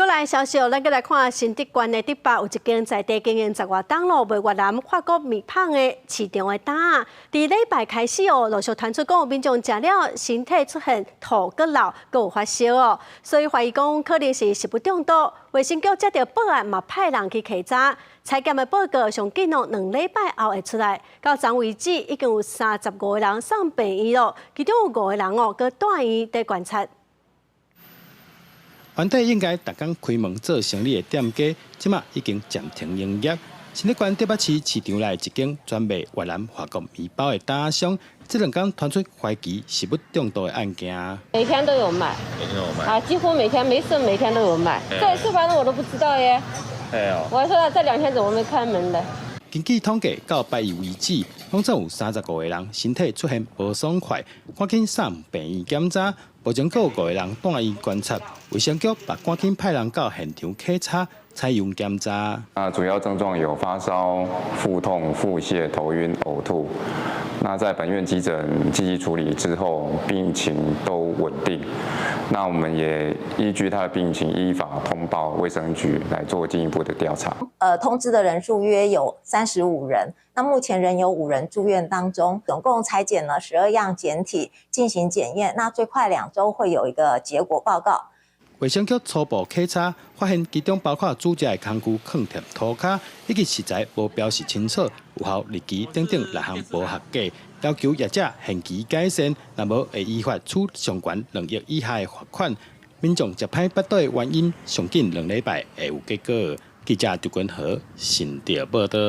过来消息，咱来看新竹县的竹北有一间在地经营10外档路卖越南法国米香的市场的档啊，伫礼拜开始陆续传出讲有民众食了身体出现吐、骨流，佮有发烧所以怀疑讲可能是食物中毒。卫生局接到报案，嘛派人去稽查。采检的报告上紧2礼拜后会出来。到昨为止，已经有35个人送病院了，其中有5个人佮住院在观察。 原底应该逐天开门做生意的店家，即马已经暂停营业。新竹县竹北市市场内一间专卖越南法国面包的档商，这2天传出怀疑食物中毒的案件。每天都有卖，每天都有卖啊，几乎每天没事，每天都有卖。这次反正我都不知道耶。我还说这2天怎么没开门的？根据统计，到8月为止，总有35个人身体出现不爽快，赶紧送病院检查。目前有5个人住院观察，卫生局把赶紧派人到现场稽查，采用检查。主要症状有发烧、腹痛、腹泻、头晕、呕吐。那在本院急诊积极处理之后，病情都稳定。那我们也依据他的病情，依法通报卫生局来做进一步的调查。通知的人数约有35人，那目前仍有5人住院当中，总共采检了12样检体进行检验，那最快2周会有一个结果报告。卫生局初步稽查，发现其中包括煮食的工具放贴涂骹，以及食材无标示清楚、有效日期等6项无合格，要求业者限期改善，若无会依法处上悬2亿以下的罚款。民众食歹腹肚的原因，上紧2礼拜会有结果。记者朱君和新竹报道。